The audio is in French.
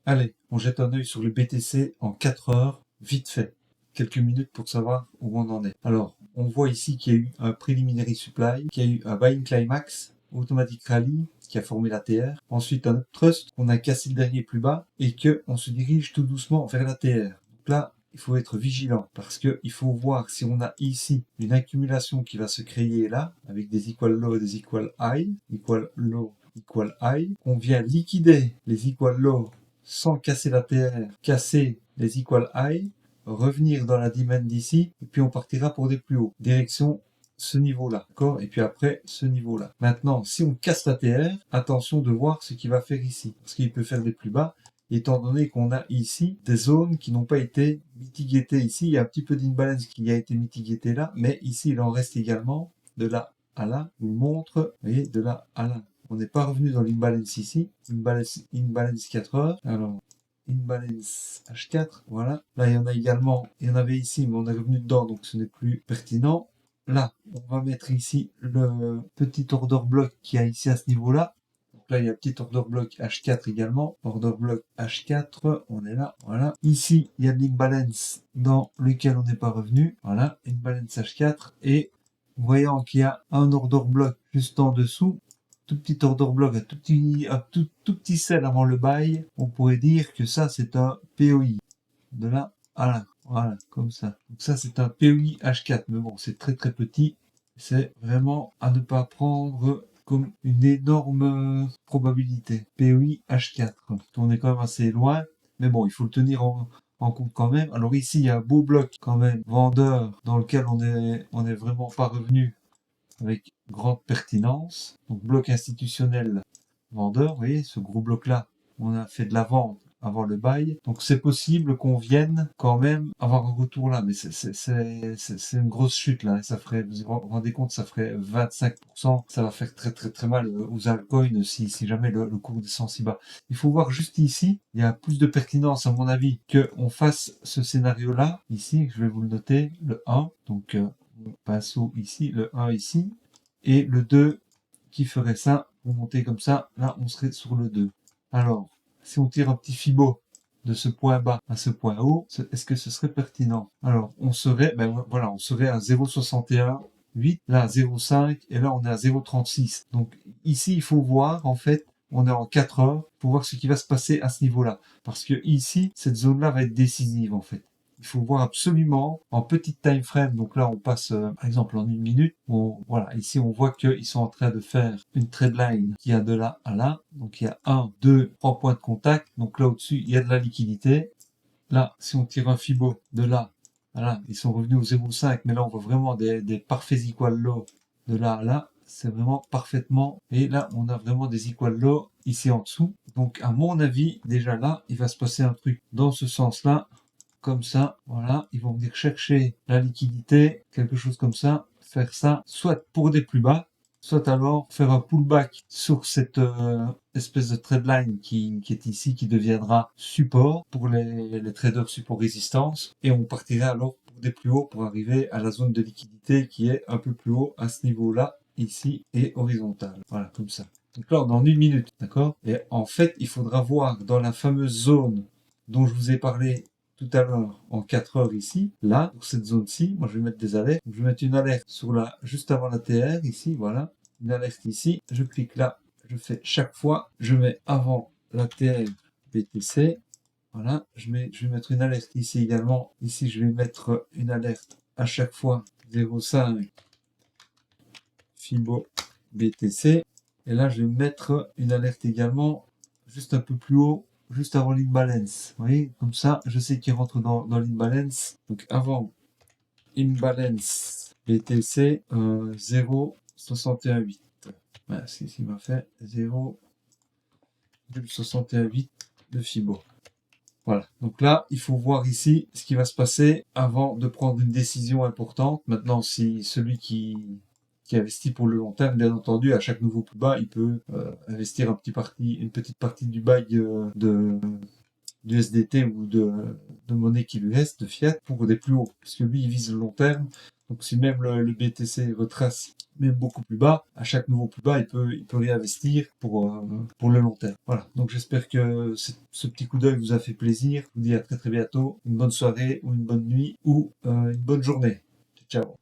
Allez, on jette un œil sur le BTC en 4 heures, vite fait. Quelques minutes pour savoir où on en est. Alors, on voit ici qu'il y a eu un preliminary supply, qu'il y a eu un buying climax, automatic rally, qui a formé la TR. Ensuite, un trust qu'on a cassé le dernier plus bas et que on se dirige tout doucement vers la TR. Donc là, il faut être vigilant parce que il faut voir si on a ici une accumulation qui va se créer là avec des equal low et des equal high, equal low, equal high. On vient liquider les equal low sans casser la TR, casser les equal high, revenir dans la demand ici, et puis on partira pour des plus hauts. Direction ce niveau-là, d'accord? Et puis après, ce niveau-là. Maintenant, si on casse la TR, attention de voir ce qu'il va faire ici. Parce qu'il peut faire des plus bas, étant donné qu'on a ici des zones qui n'ont pas été mitigées. Ici, il y a un petit peu d'imbalance qui a été mitigé là, mais ici, il en reste également de là à là. Je vous montre, vous voyez, de là à là. On n'est pas revenu dans l'imbalance ici. Imbalance 4 heures. Alors, imbalance H4, voilà. Là, il y en a également, il y en avait ici, mais on est revenu dedans, donc ce n'est plus pertinent. Là, on va mettre ici le petit order block qui a ici à ce niveau-là. Donc là, il y a un petit order block H4 également. Order block H4, on est là, voilà. Ici, il y a de l'imbalance dans lequel on n'est pas revenu. Voilà, imbalance H4. Et voyant qu'il y a un order block juste en dessous, tout petit order block, un tout petit sell avant le buy, on pourrait dire que ça c'est un POI. De là à là, voilà, comme ça. Donc ça c'est un POI H4, mais bon c'est très très petit. C'est vraiment à ne pas prendre comme une énorme probabilité. POI H4. On est quand même assez loin, mais bon il faut le tenir en compte quand même. Alors ici il y a un beau bloc quand même vendeur dans lequel on est vraiment pas revenu avec grande pertinence. Donc bloc institutionnel vendeur, vous voyez, ce gros bloc-là, on a fait de la vente avant le bail. Donc c'est possible qu'on vienne quand même avoir un retour là, mais c'est une grosse chute là. Ça ferait, vous vous rendez compte, ça ferait 25%. Ça va faire très très très mal aux altcoins si jamais le cours descend si bas. Il faut voir juste ici, il y a plus de pertinence à mon avis qu'on fasse ce scénario-là. Ici, je vais vous le noter, le 1. Donc on passe au ici, le 1 ici, et le 2 qui ferait ça, on monter comme ça, là on serait sur le 2. Alors, si on tire un petit fibo de ce point bas à ce point haut, est-ce que ce serait pertinent? Alors, on serait, ben voilà, on serait à 0,61,8, là à 0,5, et là on est à 0,36. Donc ici, il faut voir, en fait, on est en 4 heures, pour voir ce qui va se passer à ce niveau-là. Parce que ici, cette zone-là va être décisive, en fait. Il faut voir absolument en petite time frame. Donc là, on passe par exemple en 1 minute. Bon, voilà, ici on voit qu'ils sont en train de faire une trade line qui a de là à là. Donc il y a 1, 2, 3 points de contact. Donc là au-dessus, il y a de la liquidité. Là, si on tire un fibo de là, voilà, ils sont revenus au 0,5, mais là on voit vraiment des parfaits equal low de là à là. C'est vraiment parfaitement. Et là, on a vraiment des equal low ici en dessous. Donc à mon avis, déjà là, il va se passer un truc dans ce sens-là. Comme ça, voilà, ils vont venir chercher la liquidité, quelque chose comme ça, faire ça, soit pour des plus bas, soit alors faire un pullback sur cette espèce de trade line qui est ici, qui deviendra support pour les traders support résistance, et on partirait alors pour des plus hauts pour arriver à la zone de liquidité qui est un peu plus haut à ce niveau-là, ici, et horizontal. Voilà, comme ça. Donc là, on est en 1 minute, d'accord? Et en fait, il faudra voir dans la fameuse zone dont je vous ai parlé tout à l'heure en 4 heures ici, là, pour cette zone-ci, moi je vais mettre des alertes. Je vais mettre une alerte sur la, juste avant la TR, ici, voilà. Une alerte ici, je clique là, je fais chaque fois, je mets avant la TR BTC, voilà. Je vais mettre une alerte ici également. Ici, je vais mettre une alerte à chaque fois 0,5 Fibo BTC. Et là, je vais mettre une alerte également juste un peu plus haut, juste avant l'imbalance. Vous voyez, comme ça, je sais qu'il rentre dans l'imbalance. Donc avant imbalance BTC 0,618. Voilà, c'est ce qui m'a fait 0,618 de Fibo. Voilà. Donc là, il faut voir ici ce qui va se passer avant de prendre une décision importante. Maintenant, si celui qui investit pour le long terme, bien entendu, à chaque nouveau plus bas, il peut investir une petite partie du bail du SDT ou de monnaie qui lui reste, de fiat, pour des plus hauts. Parce que lui, il vise le long terme. Donc si même le BTC retrace même beaucoup plus bas, à chaque nouveau plus bas, il peut réinvestir pour le long terme. Voilà, donc j'espère que ce petit coup d'œil vous a fait plaisir. Je vous dis à très très bientôt, une bonne soirée ou une bonne nuit ou une bonne journée. Ciao.